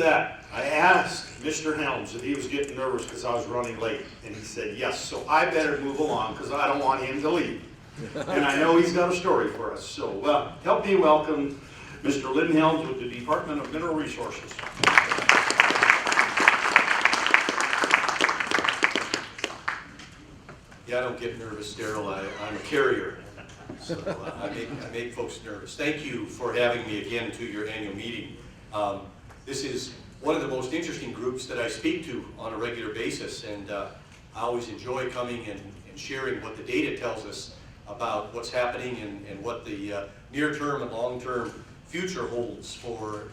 that, I asked Mr. Helms if he was getting nervous because I was running late, and he said yes. So I better move along because I don't want him to leave. And I know he's got a story for us. So help me welcome Mr. Lynn Helms with the Department of Mineral Resources. Yeah, I don't get nervous, Daryl. I'm a carrier, so I make folks nervous. Thank you for having me again to your annual meeting. This is one of the most interesting groups that I speak to on a regular basis, and I always enjoy coming and sharing what the data tells us about what's happening and what the near-term and long-term future holds for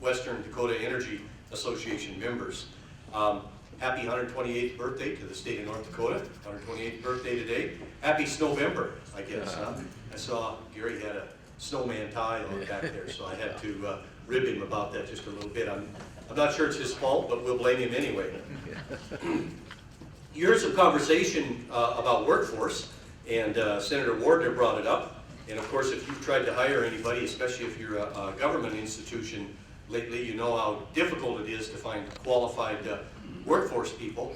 Western Dakota Energy Association members. Happy 128th birthday to the state of North Dakota, 128th birthday today. Happy Snowvember, I guess. I saw Gary had a snowman tie on back there, so I had to rib him about that just a little bit. I'm not sure it's his fault, but we'll blame him anyway. You heard some conversation about workforce, and Senator Wardner brought it up. And of course, if you've tried to hire anybody, especially if you're a government institution lately, you know how difficult it is to find qualified workforce people.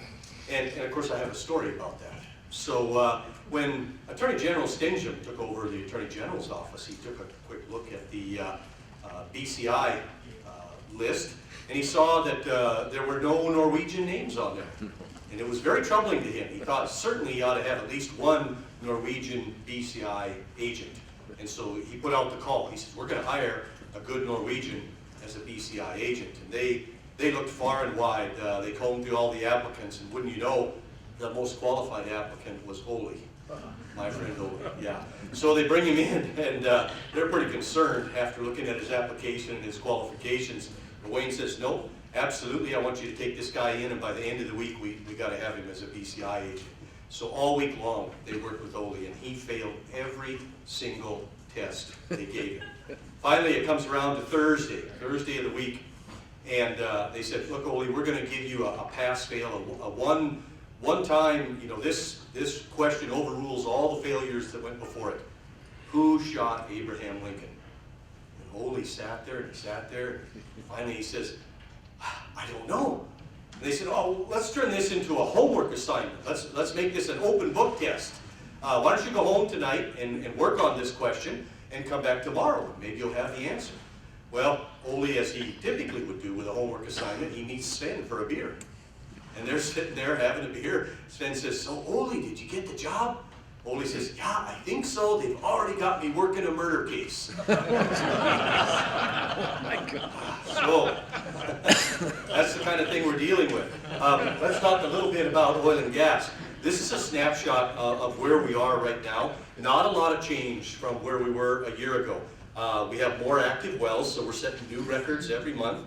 And of course, I have a story about that. So when Attorney General Stingham took over the Attorney General's office, he took a quick look at the BCI list, and he saw that there were no Norwegian names on there. And it was very troubling to him. He thought certainly he ought to have at least one Norwegian BCI agent. And so he put out the call. He says, we're going to hire a good Norwegian as a BCI agent. And they looked far and wide. They combed through all the applicants, and wouldn't you know, the most qualified applicant was Ole, my friend Ole. Yeah. So they bring him in, and they're pretty concerned after looking at his application and his qualifications. And Wayne says, no, absolutely, I want you to take this guy in, and by the end of the week, we got to have him as a BCI agent. So all week long, they worked with Ole, and he failed every single test they gave him. Finally, it comes around to Thursday of the week, and they said, look, Ole, we're going to give you a pass-fail, a one time, you know, this question overrules all the failures that went before it. Who shot Abraham Lincoln? And Ole sat there, and he sat there, and finally he says, I don't know. And they said, oh, let's turn this into a homework assignment. Let's make this an open book test. Why don't you go home tonight and work on this question and come back tomorrow, and maybe you'll have the answer. Well, Ole, as he typically would do with a homework assignment, he meets Sven for a beer. And they're sitting there having a beer. Sven says, so Ole, did you get the job? Ole says, yeah, I think so. They've already got me working a murder case. Oh my God. So, that's the kind of thing we're dealing with. Let's talk a little bit about oil and gas. This is a snapshot of where we are right now. Not a lot of change from where we were a year ago. We have more active wells, so we're setting new records every month.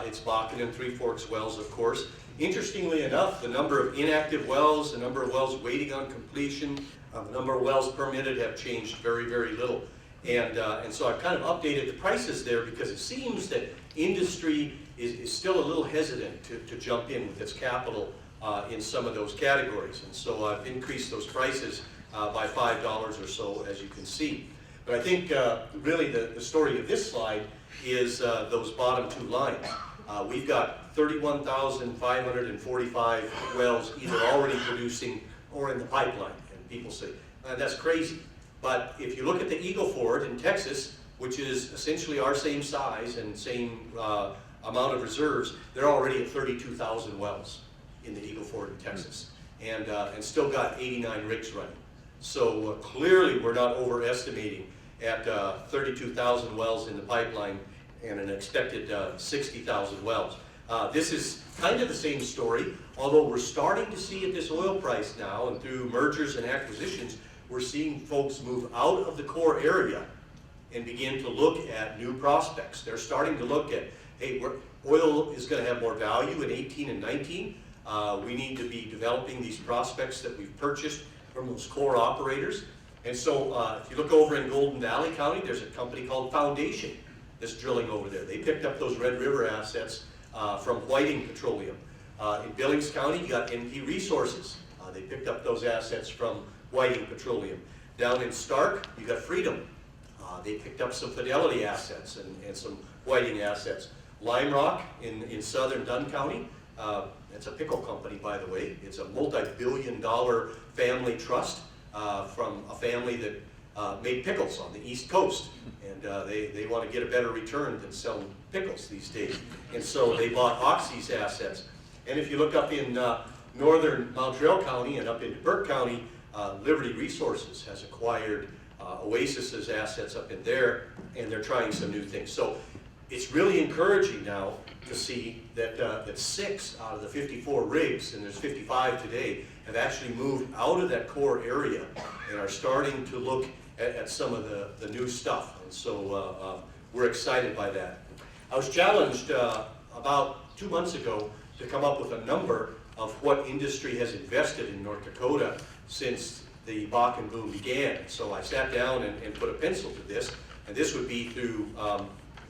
It's Bakken and Three Forks wells, of course. Interestingly enough, the number of inactive wells, the number of wells waiting on completion, the number of wells permitted have changed very, very little. And so I've kind of updated the prices there because it seems that industry is still a little hesitant to jump in with its capital in some of those categories. And so I've increased those prices by $5 or so, as you can see. But I think really the story of this slide is those bottom two lines. We've got 31,545 wells either already producing or in the pipeline. And people say, that's crazy. But if you look at the Eagle Ford in Texas, which is essentially our same size and same amount of reserves, they're already at 32,000 wells in the Eagle Ford in Texas, and still got 89 rigs running. So clearly we're not overestimating at 32,000 wells in the pipeline and an expected 60,000 wells. This is kind of the same story, although we're starting to see at this oil price now, and through mergers and acquisitions, we're seeing folks move out of the core area and begin to look at new prospects. They're starting to look at, hey, oil is going to have more value in 18 and 19. We need to be developing these prospects that we've purchased from those core operators. And so if you look over in Golden Valley County, there's a company called Foundation that's drilling over there. They picked up those Red River assets from Whiting Petroleum. In Billings County, you got NP Resources. They picked up those assets from Whiting Petroleum. Down in Stark, you got Freedom. They picked up some Fidelity assets and some Whiting assets. Lime Rock in southern Dunn County. It's a pickle company, by the way. It's a multi-billion-dollar family trust from a family that made pickles on the East Coast. And they want to get a better return than selling pickles these days. And so they bought Oxy's assets. And if you look up in northern Montreal County and up into Burke County, Liberty Resources has acquired Oasis's assets up in there, and they're trying some new things. So it's really encouraging now to see that, that 6 out of the 54 rigs, and there's 55 today, have actually moved out of that core area and are starting to look at some of the new stuff. And so we're excited by that. I was challenged about 2 months ago to come up with a number of what industry has invested in North Dakota since the Bakken boom began. So I sat down and put a pencil to this, and this would be through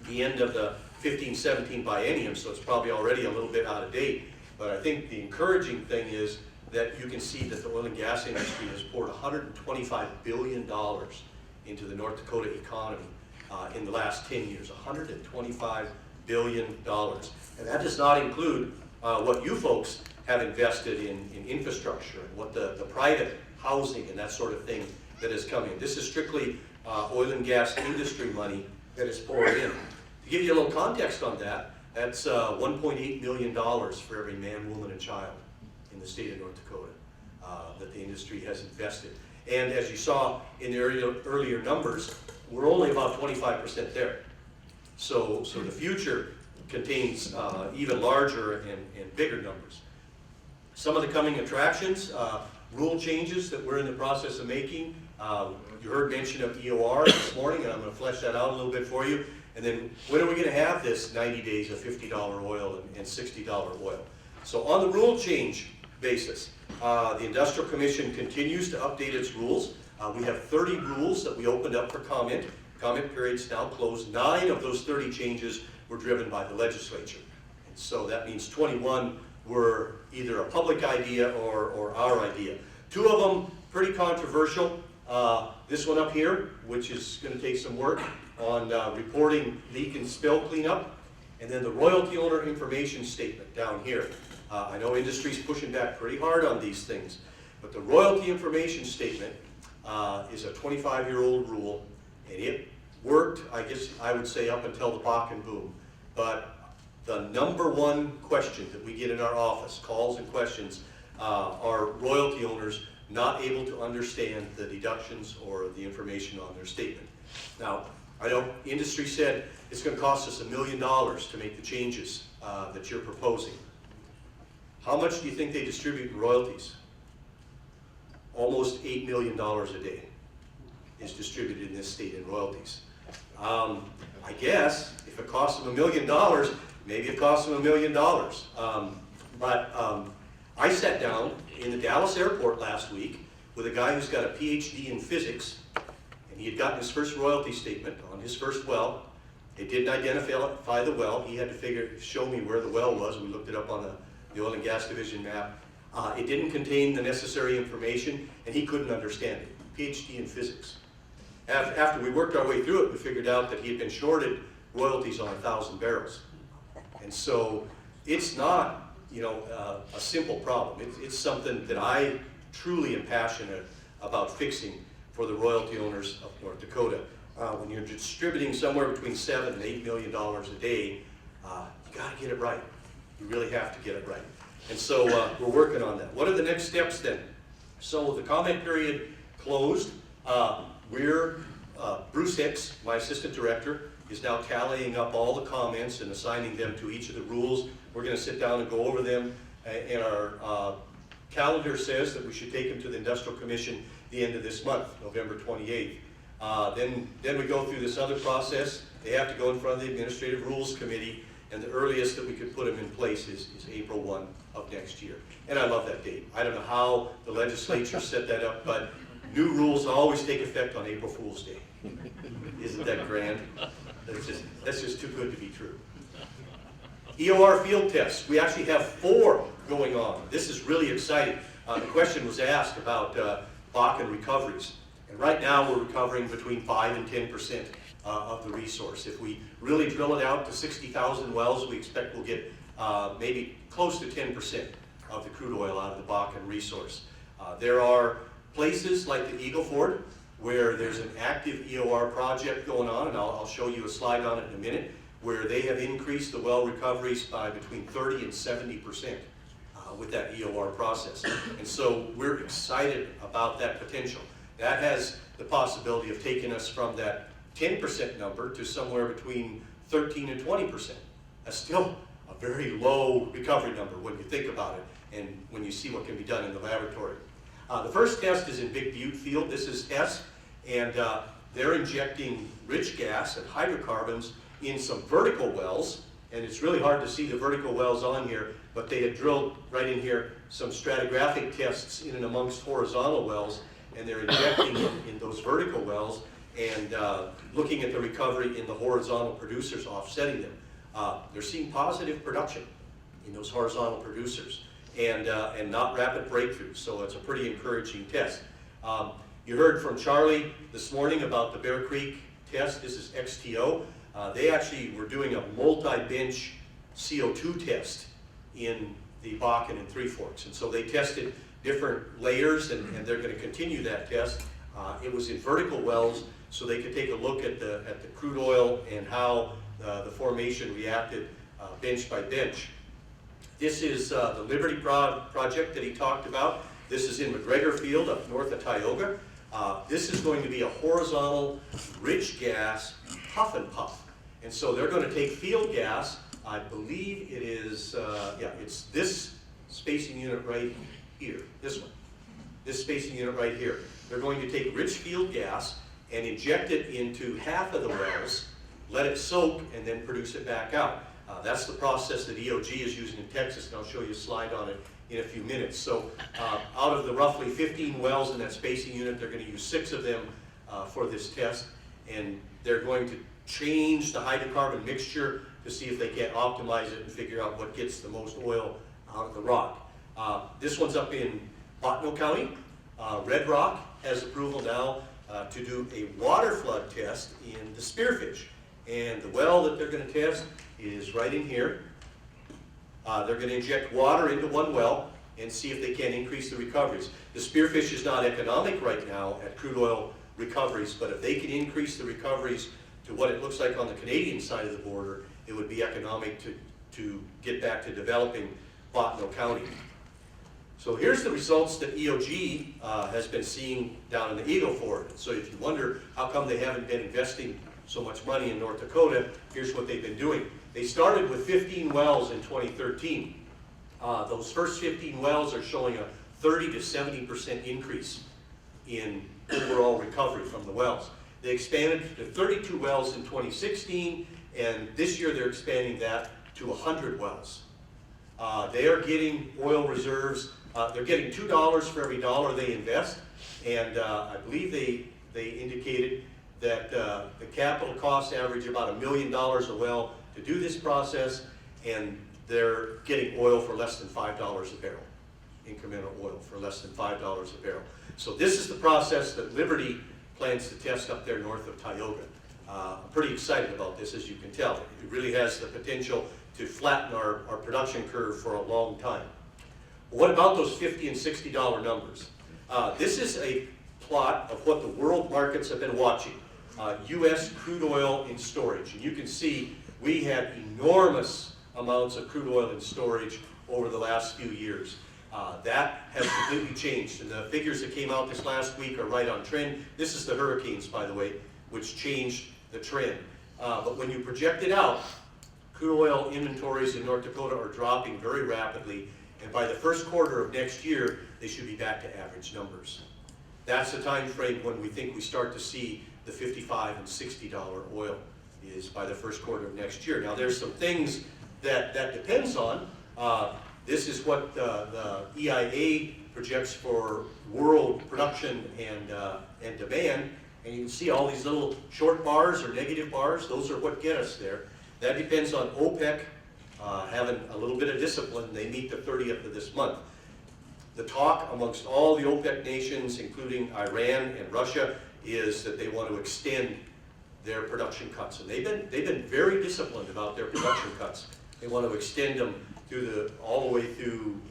the end of the 15-17 biennium, so it's probably already a little bit out of date. But I think the encouraging thing is that you can see that the oil and gas industry has poured $125 billion into the North Dakota economy in the last 10 years, $125 billion. And that does not include what you folks have invested in infrastructure and what the private housing and that sort of thing that has come in. This is strictly oil and gas industry money that is poured in. To give you a little context on that, that's $1.8 million for every man, woman, and child in the state of North Dakota that the industry has invested. And as you saw in the earlier numbers, we're only about 25% there. So the future contains even larger and bigger numbers. Some of the coming attractions, rule changes that we're in the process of making. You heard mention of EOR this morning, and I'm going to flesh that out a little bit for you. And then when are we going to have this 90 days of $50 oil and $60 oil? So on the rule change basis, the Industrial Commission continues to update its rules. We have 30 rules that we opened up for comment. Comment period's now closed. 9 of those 30 changes were driven by the legislature. And so that means 21 were either a public idea or our idea. 2 of them pretty controversial. This one up here, which is going to take some work on reporting leak and spill cleanup, and then the royalty owner information statement down here. I know industry's pushing back pretty hard on these things, but the royalty information statement is a 25-year-old rule, and it worked, I guess I would say, up until the Bakken boom. But the #1 question that we get in our office, calls and questions, are royalty owners not able to understand the deductions or the information on their statement. Now, I know industry said it's going to cost us $1 million to make the changes that you're proposing. How much do you think they distribute in royalties? Almost $8 million a day is distributed in this state in royalties. I guess if it costs them $1 million, maybe it costs them $1 million. But I sat down in the Dallas airport last week with a guy who's got a PhD in physics, and he had gotten his first royalty statement on his first well. It didn't identify the well. He had to show me where the well was. We looked it up on the Oil and Gas Division map. It didn't contain the necessary information, and he couldn't understand it. PhD in physics. After we worked our way through it, we figured out that he had been shorted royalties on 1,000 barrels. And so it's not, a simple problem. It's something that I truly am passionate about fixing for the royalty owners of North Dakota. When you're distributing somewhere between $7 and $8 million a day, you got to get it right. You really have to get it right. And so we're working on that. What are the next steps then? So the comment period closed. Bruce Hicks, my assistant director, is now tallying up all the comments and assigning them to each of the rules. We're going to sit down and go over them, and our calendar says that we should take them to the Industrial Commission the end of this month, November 28th. Then we go through this other process. They have to go in front of the Administrative Rules Committee, and the earliest that we could put them in place is April 1 of next year. And I love that date. I don't know how the legislature set that up, but new rules always take effect on April Fool's Day. Isn't that grand? That's just too good to be true. EOR field tests. We actually have 4 going on. This is really exciting. The question was asked about Bakken recoveries. And right now we're recovering between 5 and 10% of the resource. If we really drill it out to 60,000 wells, we expect we'll get maybe close to 10% of the crude oil out of the Bakken resource. There are places like the Eagle Ford where there's an active EOR project going on, and I'll show you a slide on it in a minute, where they have increased the well recoveries by between 30 and 70% with that EOR process. And so we're excited about that potential. That has the possibility of taking us from that 10% number to somewhere between 13 and 20%. That's still a very low recovery number when you think about it and when you see what can be done in the laboratory. The first test is in Big Butte Field. This is S, and they're injecting rich gas and hydrocarbons in some vertical wells, and it's really hard to see the vertical wells on here, but they had drilled right in here some stratigraphic tests in and amongst horizontal wells, and they're injecting it in those vertical wells and looking at the recovery in the horizontal producers, offsetting them. They're seeing positive production in those horizontal producers and not rapid breakthroughs, so it's a pretty encouraging test. You heard from Charlie this morning about the Bear Creek test. This is XTO. They actually were doing a multi-bench CO2 test in the Bakken and Three Forks, and so they tested different layers, and they're going to continue that test. It was in vertical wells, so they could take a look at the crude oil and how the formation reacted bench by bench. This is the Liberty project that he talked about. This is in McGregor Field up north of Tioga. This is going to be a horizontal rich gas puff and puff. And so they're going to take field gas. I believe it is, yeah, it's this spacing unit right here, this one. This spacing unit right here. They're going to take rich field gas and inject it into half of the wells, let it soak, and then produce it back out. That's the process that EOG is using in Texas, and I'll show you a slide on it in a few minutes. So out of the roughly 15 wells in that spacing unit, they're going to use 6 of them for this test, and they're going to change the hydrocarbon mixture to see if they can't optimize it and figure out what gets the most oil out of the rock. This one's up in Bottineau County. Red Rock has approval now to do a water flood test in the Spearfish. And the well that they're going to test is right in here. They're going to inject water into one well and see if they can increase the recoveries. The Spearfish is not economic right now at crude oil recoveries, but if they can increase the recoveries to what it looks like on the Canadian side of the border, it would be economic to get back to developing Bottineau County. So here's the results that EOG has been seeing down in the Eagle Ford. So if you wonder how come they haven't been investing so much money in North Dakota, here's what they've been doing. They started with 15 wells in 2013. Those first 15 wells are showing a 30 to 70% increase in overall recovery from the wells. They expanded to 32 wells in 2016, and this year they're expanding that to 100 wells. They are getting oil reserves. They're getting $2 for every dollar they invest, and I believe they indicated that the capital costs average about $1 million a well to do this process, and they're getting oil for less than $5 a barrel, incremental oil for less than $5 a barrel. So this is the process that Liberty plans to test up there north of Tioga. I'm pretty excited about this, as you can tell. It really has the potential to flatten our production curve for a long time. What about those $50 and $60 numbers? This is a plot of what the world markets have been watching. U.S. crude oil in storage. And you can see we had enormous amounts of crude oil in storage over the last few years. That has completely changed, and the figures that came out this last week are right on trend. This is the hurricanes, by the way, which changed the trend. But when you project it out, crude oil inventories in North Dakota are dropping very rapidly, and by the first quarter of next year, they should be back to average numbers. That's the time frame when we think we start to see the $55 and $60 oil, is by the first quarter of next year. Now, there's some things that depends on. This is what the EIA projects for world production and demand, and you can see all these little short bars or negative bars. Those are what get us there. That depends on OPEC having a little bit of discipline. They meet the 30th of this month. The talk amongst all the OPEC nations, including Iran and Russia, is that they want to extend their production cuts. And they've been very disciplined about their production cuts. They want to extend them through all the way through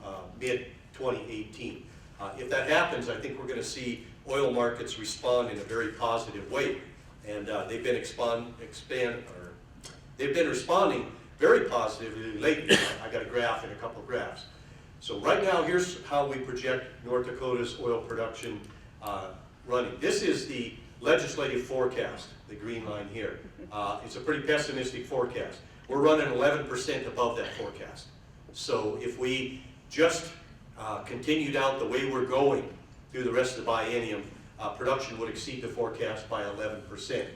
mid-2018. If that happens, I think we're going to see oil markets respond in a very positive way. And they've been responding very positively lately. I got a graph and a couple of graphs. So right now, here's how we project North Dakota's oil production running. This is the legislative forecast, the green line here. It's a pretty pessimistic forecast. We're running 11% above that forecast. So if we just continued out the way we're going through the rest of the biennium, production would exceed the forecast by 11%.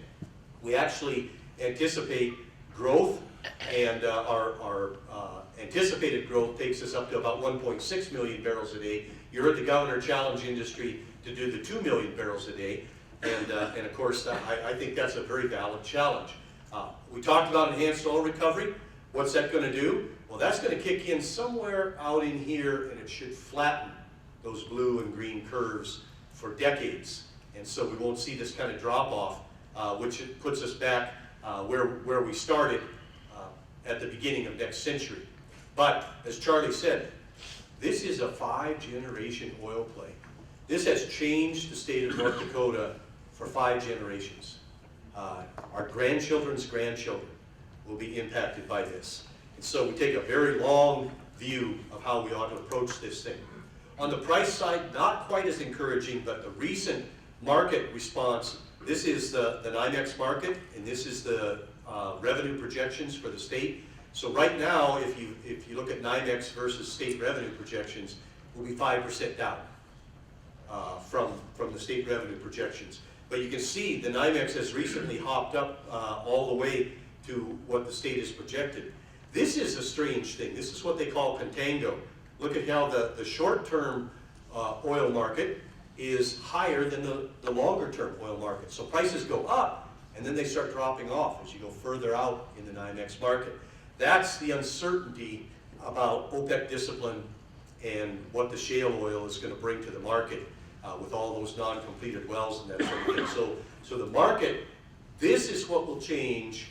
We actually anticipate growth, and our anticipated growth takes us up to about 1.6 million barrels a day. You heard the governor challenge industry to do the 2 million barrels a day, and of course, I think that's a very valid challenge. We talked about enhanced oil recovery. What's that going to do? Well, that's going to kick in somewhere out in here, and it should flatten those blue and green curves for decades. And so we won't see this kind of drop off, which puts us back where we started at the beginning of next century. But as Charlie said, this is a 5-generation oil play. This has changed the state of North Dakota for 5 generations. Our grandchildren's grandchildren will be impacted by this. And so we take a very long view of how we ought to approach this thing. On the price side, not quite as encouraging, but the recent market response, this is the NYMEX market, and this is the revenue projections for the state. So right now, if you look at NYMEX versus state revenue projections, we'll be 5% down from the state revenue projections. But you can see the NYMEX has recently hopped up all the way to what the state has projected. This is a strange thing. This is what they call contango. Look at how the short-term oil market is higher than the longer-term oil market. So prices go up, and then they start dropping off as you go further out in the NYMEX market. That's the uncertainty about OPEC discipline and what the shale oil is going to bring to the market with all those non-completed wells and that sort of thing. So the market, this is what will change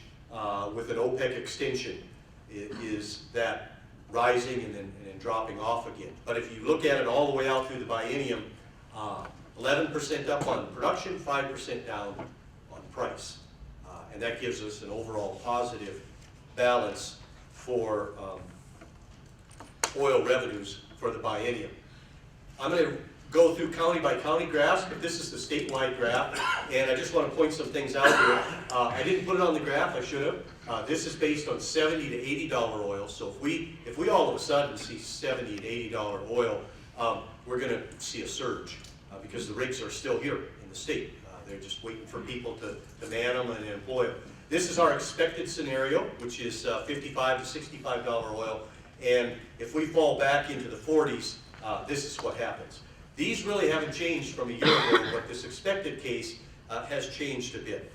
with an OPEC extension, is that rising and then dropping off again. But if you look at it all the way out through the biennium, 11% up on production, 5% down on price. And that gives us an overall positive balance for oil revenues for the biennium. I'm going to go through county by county graphs, but this is the statewide graph, and I just want to point some things out here. I didn't put it on the graph, I should have. This is based on $70 to $80 oil, so if we all of a sudden see $70 to $80 oil, we're going to see a surge because the rigs are still here in the state. They're just waiting for people to man them and employ them. This is our expected scenario, which is $55 to $65 oil, and if we fall back into the 40s, this is what happens. These really haven't changed from a year ago, but this expected case has changed a bit.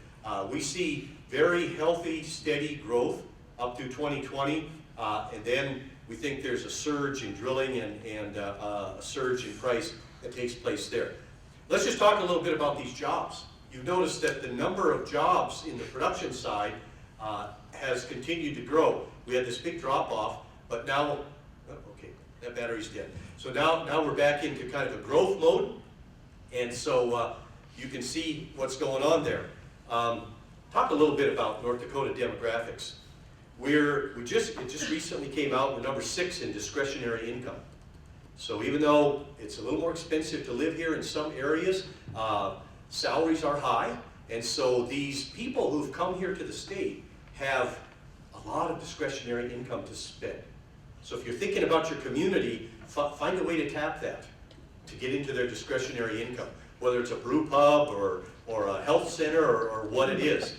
We see very healthy, steady growth up to 2020, and then we think there's a surge in drilling and a surge in price that takes place there. Let's just talk a little bit about these jobs. You've noticed that the number of jobs in the production side has continued to grow. We had this big drop off, but now, okay, that battery's dead. So now we're back into kind of a growth mode, and so you can see what's going on there. Talk a little bit about North Dakota demographics. It just recently came out, we're number 6 in discretionary income. So even though it's a little more expensive to live here in some areas, salaries are high, and so these people who've come here to the state have a lot of discretionary income to spend. So if you're thinking about your community, find a way to tap that, to get into their discretionary income, whether it's a brew pub or a health center or what it is.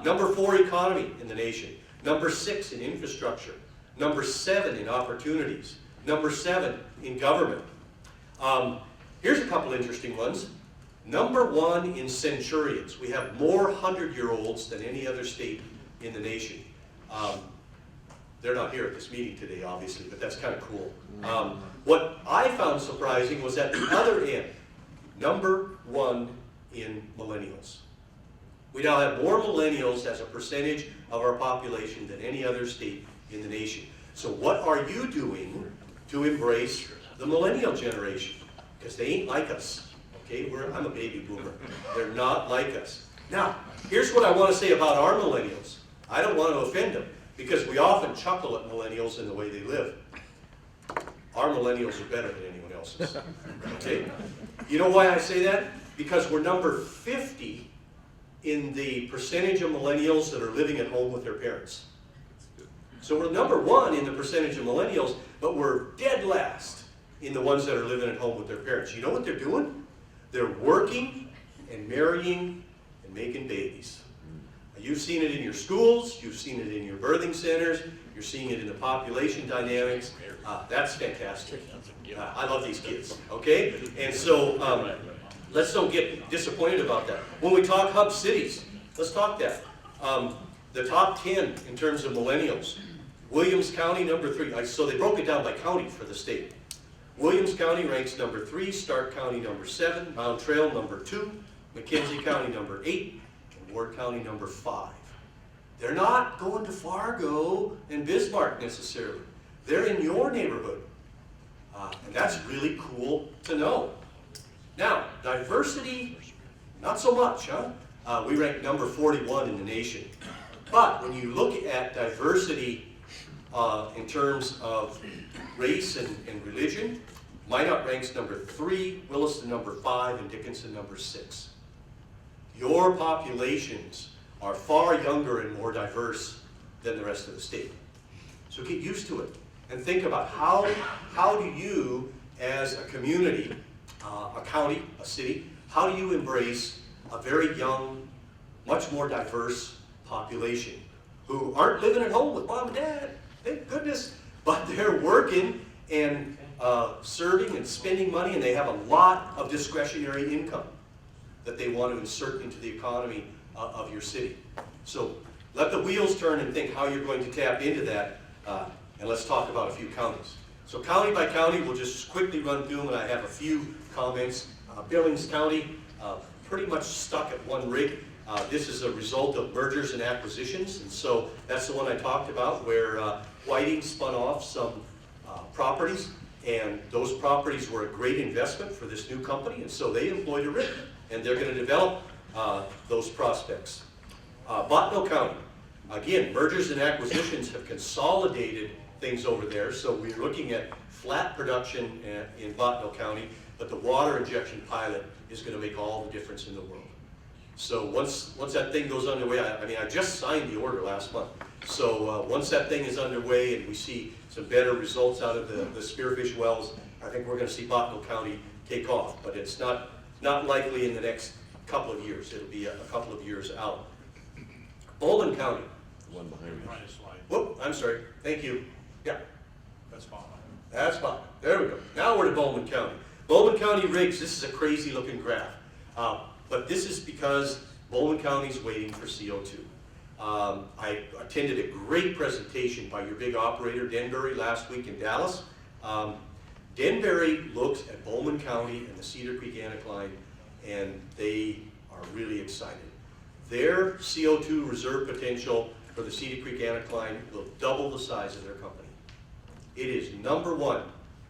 Number 4 economy in the nation. Number 6 in infrastructure. Number 7 in opportunities. Number 7 in government. Here's a couple interesting ones. Number 1 in centurions. We have more 100-year-olds than any other state in the nation. They're not here at this meeting today, obviously, but that's kind of cool. What I found surprising was at the other end, number 1 in millennials. We now have more millennials as a percentage of our population than any other state in the nation. So what are you doing to embrace the millennial generation? Because they ain't like us, okay? I'm a baby boomer. They're not like us. Now, here's what I want to say about our millennials. I don't want to offend them, because we often chuckle at millennials in the way they live. Our millennials are better than anyone else's, okay? You know why I say that? Because we're number 50 in the percentage of millennials that are living at home with their parents. So we're number 1 in the percentage of millennials, but we're dead last in the ones that are living at home with their parents. You know what they're doing? They're working and marrying and making babies. You've seen it in your schools, you've seen it in your birthing centers, you're seeing it in the population dynamics. That's fantastic. I love these kids, okay? And so let's don't get disappointed about that. When we talk hub cities, let's talk that. The top 10 in terms of millennials. Williams County, number 3. So they broke it down by county for the state. Williams County ranks number 3, Stark County number 7, Mount Trail number 2, McKenzie County number 8, and Ward County number 5. They're not going to Fargo and Bismarck necessarily. They're in your neighborhood. And that's really cool to know. Now, diversity, not so much, huh? We rank number 41 in the nation. But when you look at diversity in terms of race and religion, Minot ranks number 3, Williston number 5, and Dickinson number 6. Your populations are far younger and more diverse than the rest of the state. So get used to it and think about how do you, as a community, a county, a city, how do you embrace a very young, much more diverse population who aren't living at home with mom and dad, thank goodness, but they're working and serving and spending money, and they have a lot of discretionary income that they want to insert into the economy of your city. So let the wheels turn and think how you're going to tap into that, and let's talk about a few counties. So county by county, we'll just quickly run through them, and I have a few comments. Billings County, pretty much stuck at one rig. This is a result of mergers and acquisitions, and so that's the one I talked about, where Whiting spun off some properties, and those properties were a great investment for this new company, and so they employed a rig, and they're going to develop those prospects. Bottineau County, again, mergers and acquisitions have consolidated things over there, so we're looking at flat production in Bottineau County, but the water injection pilot is going to make all the difference in the world. So once that thing goes underway, I just signed the order last month. So once that thing is underway and we see some better results out of the spearfish wells, I think we're going to see Bottineau County take off. But it's not likely in the next couple of years. It'll be a couple of years out. Bowman County. The one behind me. Whoop, I'm sorry. Thank you. Yeah. That's fine. That's fine. There we go. Now we're to Bowman County. Bowman County rigs, this is a crazy looking graph. But this is because Bowman County's waiting for CO2. I attended a great presentation by your big operator, Denbury, last week in Dallas. Denbury looks at Bowman County and the Cedar Creek Anticline, and they are really excited. Their CO2 reserve potential for the Cedar Creek Anticline will double the size of their company. It is #1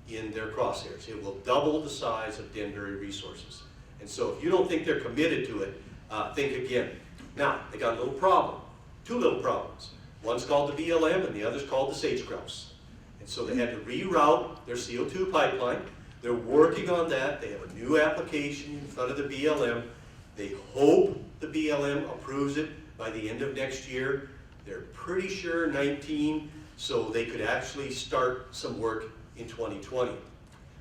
in their crosshairs. It will double the size of Denbury Resources. And so if you don't think they're committed to it, think again. Now, they got a little problem, 2 little problems. One's called the BLM and the other's called the sage grouse. And so they had to reroute their CO2 pipeline. They're working on that. They have a new application in front of the BLM. They hope the BLM approves it by the end of next year. They're pretty sure 19, so they could actually start some work in 2020.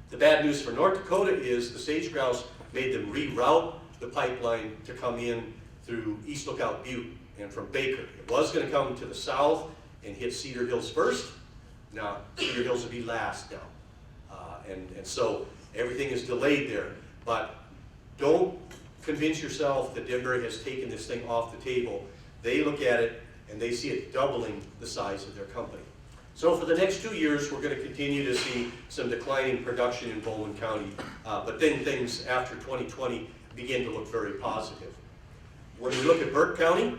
The bad news for North Dakota is the sage grouse made them reroute the pipeline to come in through East Lookout Butte and from Baker. It was going to come to the south and hit Cedar Hills first. Now, Cedar Hills will be last now. And so everything is delayed there. But don't convince yourself that Denbury has taken this thing off the table. They look at it and they see it doubling the size of their company. So for the next 2 years, we're going to continue to see some declining production in Bowman County, but then things after 2020 begin to look very positive. When we look at Burke County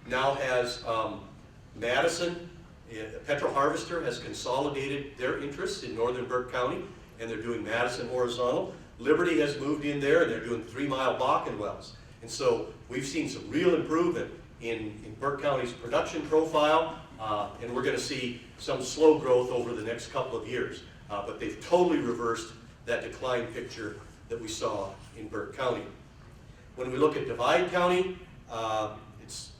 now has Madison, Petro Harvester has consolidated their interests in northern Burke County, and they're doing Madison horizontal. Liberty has moved in there, and they're doing 3-mile Bakken wells. And so we've seen some real improvement in Burke County's production profile, and we're going to see some slow growth over the next couple of years. But they've totally reversed that decline picture that we saw in Burke County. When we look at Divide County, it's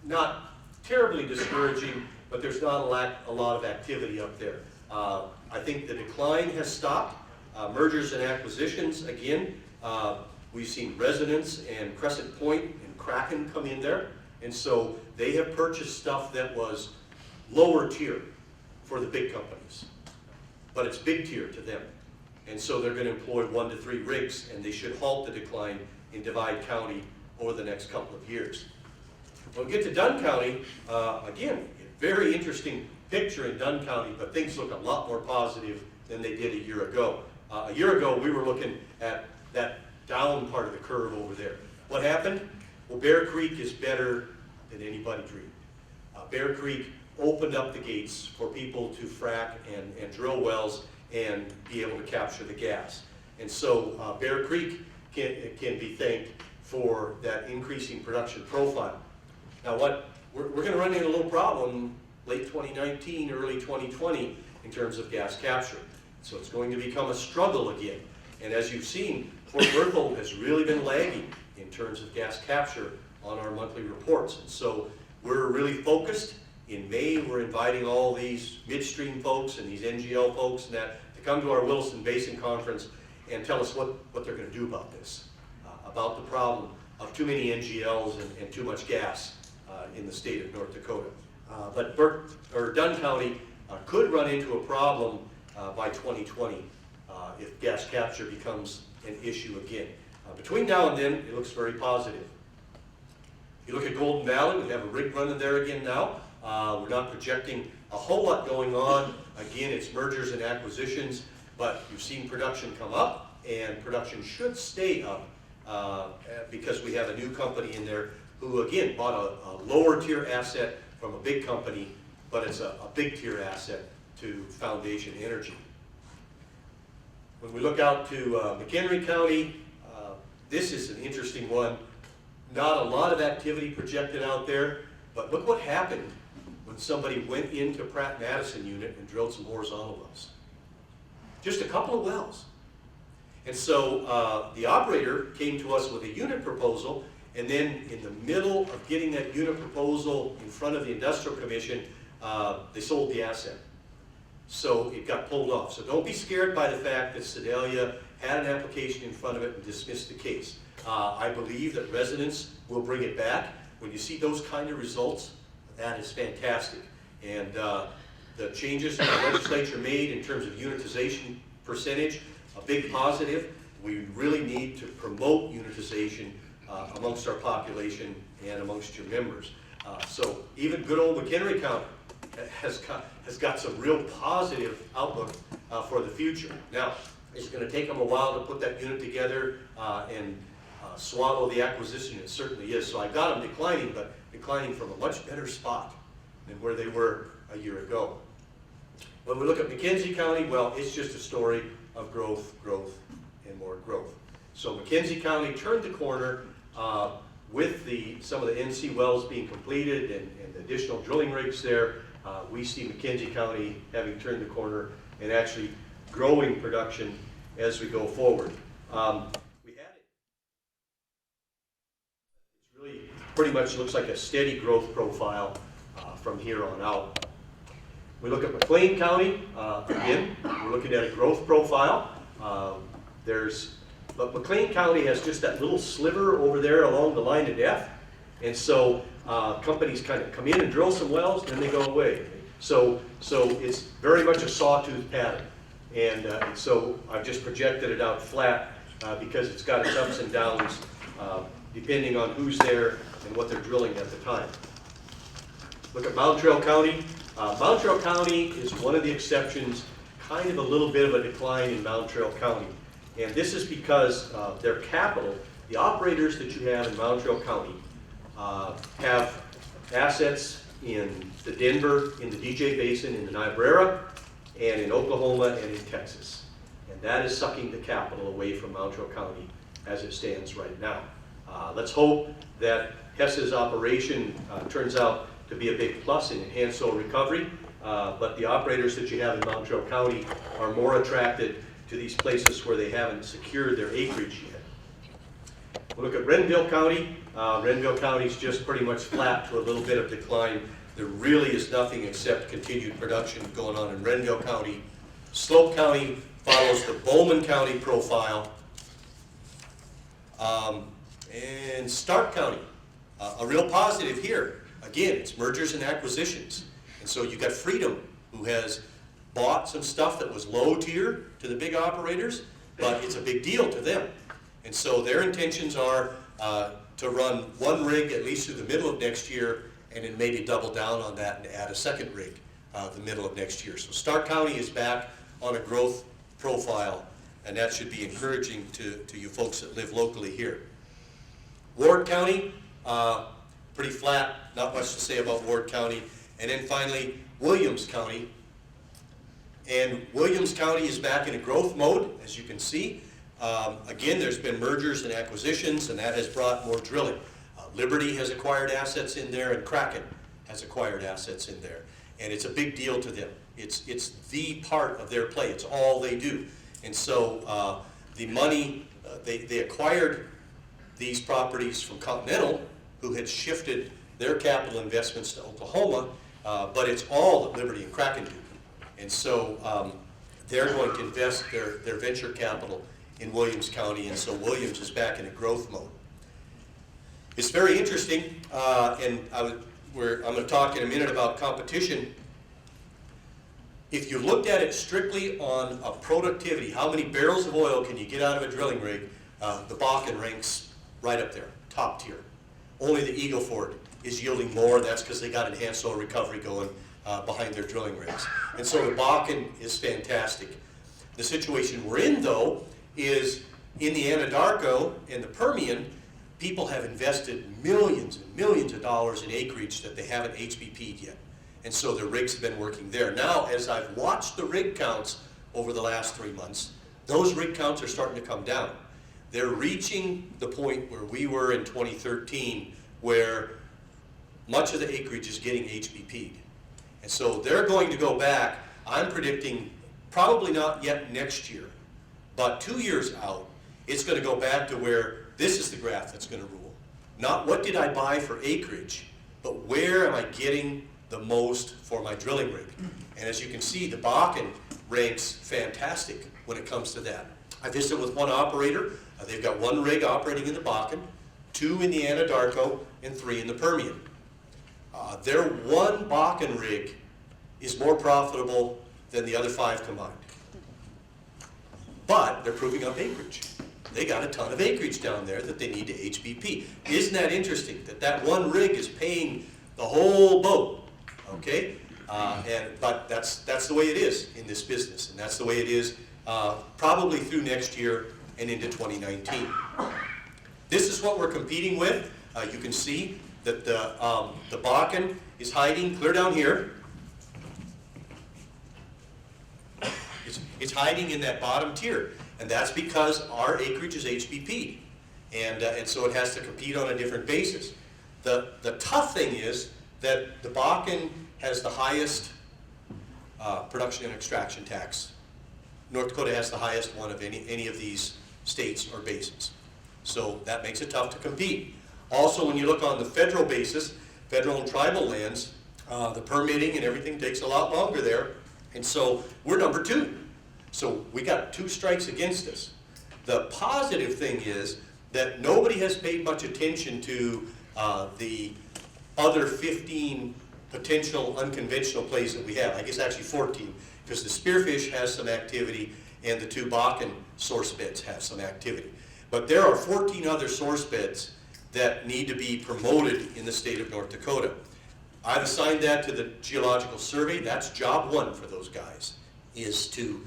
not terribly discouraging, but there's not a lot of activity up there. I think the decline has stopped. Mergers and acquisitions, again, we've seen Residence and Crescent Point and Kraken come in there, and so they have purchased stuff that was lower tier for the big companies, but it's big tier to them. And so they're going to employ 1 to 3 rigs, and they should halt the decline in Divide County over the next couple of years. When we get to Dunn County, again, very interesting picture in Dunn County, but things look a lot more positive than they did a year ago. A year ago, we were looking at that down part of the curve over there. What happened? Well, Bear Creek is better than anybody dreamed. Bear Creek opened up the gates for people to frack and drill wells and be able to capture the gas. And so Bear Creek can be thanked for that increasing production profile. Now we're going to run into a little problem late 2019, early 2020 in terms of gas capture. So it's going to become a struggle again. And as you've seen, Fort Berthold has really been lagging in terms of gas capture on our monthly reports. And so we're really focused. In May, we're inviting all these midstream folks and these NGL folks and that to come to our Williston Basin Conference and tell us what they're going to do about this, about the problem of too many NGLs and too much gas in the state of North Dakota. But Dunn County could run into a problem by 2020 if gas capture becomes an issue again. Between now and then, it looks very positive. If you look at Golden Valley, we have a rig running there again now. We're not projecting a whole lot going on. Again, it's mergers and acquisitions, but you've seen production come up, and production should stay up because we have a new company in there who, again, bought a lower tier asset from a big company, but it's a big tier asset to Foundation Energy. When we look out to McHenry County, this is an interesting one. Not a lot of activity projected out there, but look what happened when somebody went into Pratt Madison unit and drilled some horizontal wells. Just a couple of wells. And so the operator came to us with a unit proposal, and then in the middle of getting that unit proposal in front of the Industrial Commission, they sold the asset. So it got pulled off. So don't be scared by the fact that Sedalia had an application in front of it and dismissed the case. I believe that residents will bring it back. When you see those kind of results, that is fantastic. And the changes that the legislature made in terms of unitization percentage, a big positive. We really need to promote unitization amongst our population and amongst your members. So even good old McHenry County has got some real positive outlook for the future. Now, it's going to take them a while to put that unit together and swallow the acquisition. It certainly is. So I got them declining, but declining from a much better spot than where they were a year ago. When we look at McKenzie County, well, it's just a story of growth, growth, and more growth. So McKenzie County turned the corner with some of the NC wells being completed and additional drilling rigs there. We see McKenzie County having turned the corner and actually growing production as we go forward. We had it. It's really pretty much looks like a steady growth profile from here on out. We look at McLean County, again, we're looking at a growth profile. But McLean County has just that little sliver over there along the line of death. And so companies kind of come in and drill some wells, then they go away. So it's very much a sawtooth pattern. And so I've just projected it out flat because it's got its ups and downs depending on who's there and what they're drilling at the time. Look at Mountrail County. Mountrail County is one of the exceptions, kind of a little bit of a decline in Mountrail County. And this is because their capital the operators that you have in Mountrail County have assets in the Denver, in the DJ Basin, in the Niobrara, and in Oklahoma and in Texas. And that is sucking the capital away from Mountrail County as it stands right now. Let's hope that Hess's operation turns out to be a big plus in enhanced oil recovery, but the operators that you have in Mountrail County are more attracted to these places where they haven't secured their acreage yet. We'll look at Renville County. Renville County is just pretty much flat to a little bit of decline. There really is nothing except continued production going on in Renville County. Slope County follows the Bowman County profile. And Stark County, a real positive here. Again, it's mergers and acquisitions. And so you got Freedom, who has bought some stuff that was low tier to the big operators, but it's a big deal to them. And so their intentions are to run one rig at least through the middle of next year, and then maybe double down on that and add a second rig the middle of next year. So Stark County is back on a growth profile, and that should be encouraging to you folks that live locally here. Ward County, pretty flat, not much to say about Ward County. And then finally, Williams County. And Williams County is back in a growth mode, as you can see. Again, there's been mergers and acquisitions, and that has brought more drilling. Liberty has acquired assets in there, and Kraken has acquired assets in there. And it's a big deal to them. It's the part of their play. It's all they do. And so the money, they acquired these properties from Continental, who had shifted their capital investments to Oklahoma, but it's all that Liberty and Kraken do. And so they're going to invest their venture capital in Williams County, and so Williams is back in a growth mode. It's very interesting, and I'm going to talk in a minute about competition. If you looked at it strictly on a productivity, how many barrels of oil can you get out of a drilling rig, the Bakken ranks right up there, top tier. Only the Eagle Ford is yielding more. That's because they got enhanced oil recovery going behind their drilling rigs. And so the Bakken is fantastic. The situation we're in, though, is in the Anadarko and the Permian, people have invested millions and millions of dollars in acreage that they haven't HBP'd yet. And so their rigs have been working there. Now, as I've watched the rig counts over the last 3 months, those rig counts are starting to come down. They're reaching the point where we were in 2013, where much of the acreage is getting HBP'd. And so they're going to go back, I'm predicting, probably not yet next year, but 2 years out, it's going to go back to where this is the graph that's going to rule. Not what did I buy for acreage, but where am I getting the most for my drilling rig. And as you can see, the Bakken ranks fantastic when it comes to that. I visited with one operator. They've got one rig operating in the Bakken, 2 in the Anadarko, and 3 in the Permian. Their one Bakken rig is more profitable than the other 5 combined. But they're proving up acreage. They got a ton of acreage down there that they need to HBP. Isn't that interesting that that one rig is paying the whole boat? Okay, but that's the way it is in this business, and that's the way it is probably through next year and into 2019. This is what we're competing with. You can see that the Bakken is hiding clear down here. It's hiding in that bottom tier, and that's because our acreage is HBP, and so it has to compete on a different basis. The tough thing is that the Bakken has the highest production and extraction tax. North Dakota has the highest one of any of these states or basins. So that makes it tough to compete. Also, when you look on the federal basis, federal and tribal lands, the permitting and everything takes a lot longer there. And so we're number 2. So we got 2 strikes against us. The positive thing is that nobody has paid much attention to the other 15 potential unconventional plays that we have. I guess actually 14, because the Spearfish has some activity and the 2 Bakken source beds have some activity. But there are 14 other source beds that need to be promoted in the state of North Dakota. I've assigned that to the Geological Survey. That's job 1 for those guys, is to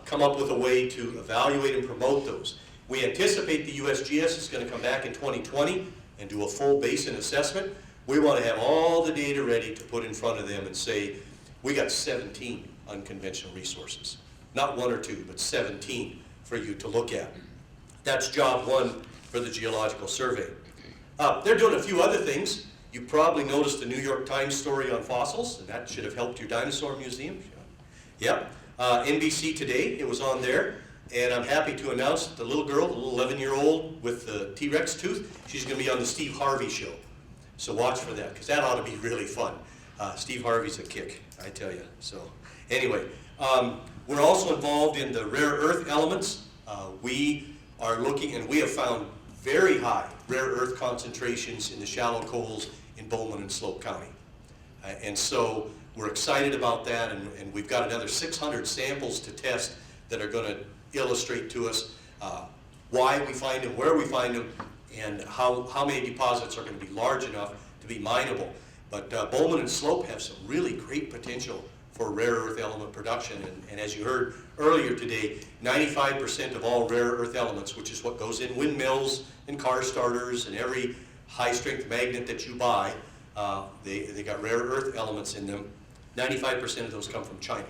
come up with a way to evaluate and promote those. We anticipate the USGS is going to come back in 2020 and do a full basin assessment. We want to have all the data ready to put in front of them and say, we got 17 unconventional resources. Not 1 or 2, but 17 for you to look at. That's job 1 for the Geological Survey. They're doing a few other things. You probably noticed the New York Times story on fossils, and that should have helped your dinosaur museum. Yep. NBC Today, it was on there. And I'm happy to announce that the little girl, the little 11-year-old with the T-Rex tooth, she's going to be on the Steve Harvey show. So watch for that, because that ought to be really fun. Steve Harvey's a kick, I tell you. So anyway, we're also involved in the rare earth elements. We are looking, and we have found very high rare earth concentrations in the shallow coals in Bowman and Slope County. And so we're excited about that, and we've got another 600 samples to test that are going to illustrate to us why we find them, where we find them, and how many deposits are going to be large enough to be mineable. But Bowman and Slope have some really great potential for rare earth element production, and as you heard earlier today, 95% of all rare earth elements, which is what goes in windmills and car starters and every high-strength magnet that you buy, they got rare earth elements in them. 95% of those come from China.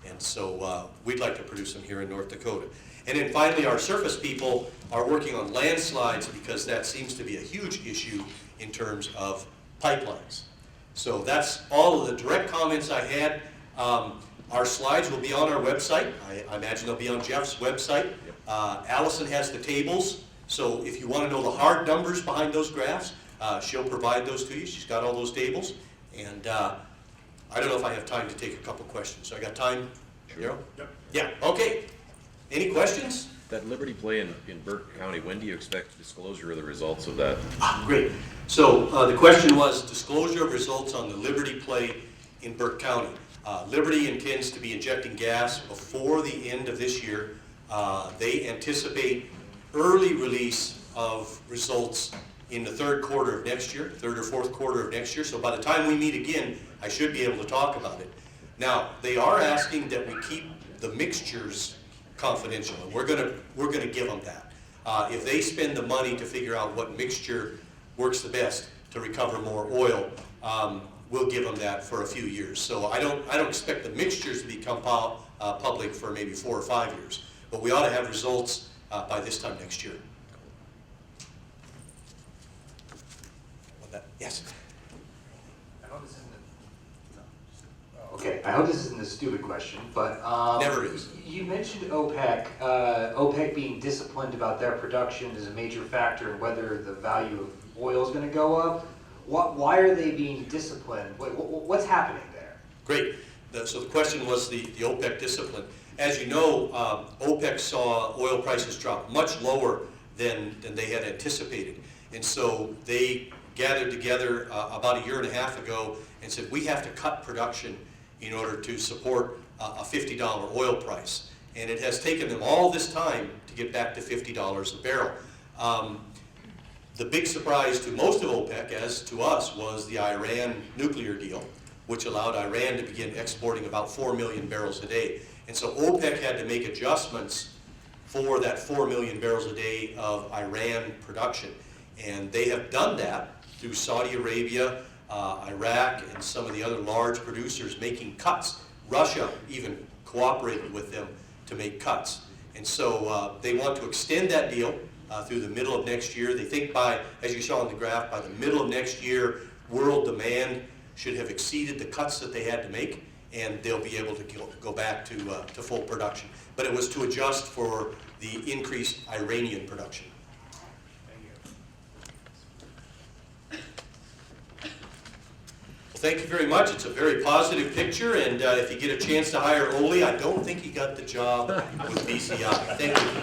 And so we'd like to produce them here in North Dakota. And then finally, our surface people are working on landslides because that seems to be a huge issue in terms of pipelines. So that's all of the direct comments I had. Our slides will be on our website. I imagine they'll be on Jeff's website. Allison has the tables, so if you want to know the hard numbers behind those graphs, she'll provide those to you. She's got all those tables. And I don't know if I have time to take a couple questions. So I got time? Sure. Yep. Yeah, okay. Any questions? That Liberty play in Burke County, when do you expect disclosure of the results of that? Great. So the question was disclosure of results on the Liberty play in Burke County. Liberty intends to be injecting gas before the end of this year. They anticipate early release of results in the third quarter of next year, third or fourth quarter of next year. So by the time we meet again, I should be able to talk about it. Now, they are asking that we keep the mixtures confidential, and we're gonna give them that. If they spend the money to figure out what mixture works the best to recover more oil, we'll give them that for a few years. So I don't expect the mixtures to become public for maybe 4 or 5 years, but we ought to have results by this time next year. Yes. Okay, I hope this isn't a stupid question, but Never is. You mentioned OPEC. OPEC being disciplined about their production is a major factor in whether the value of oil is going to go up. Why are they being disciplined? What's happening there? Great. So the question was the OPEC discipline. As you know, OPEC saw oil prices drop much lower than they had anticipated. And so they gathered together about 1.5 years ago and said, we have to cut production in order to support a $50 oil price. And it has taken them all this time to get back to $50 a barrel. The big surprise to most of OPEC, as to us, was the Iran nuclear deal, which allowed Iran to begin exporting about 4 million barrels a day. And so OPEC had to make adjustments for that 4 million barrels a day of Iran production. And they have done that through Saudi Arabia, Iraq, and some of the other large producers making cuts. Russia even cooperated with them to make cuts. And so they want to extend that deal through the middle of next year. They think by, as you saw on the graph, by the middle of next year, world demand should have exceeded the cuts that they had to make, and they'll be able to go back to full production. But it was to adjust for the increased Iranian production. Thank you very much. It's a very positive picture, and if you get a chance to hire Ole, I don't think he got the job with BCI. Thank you.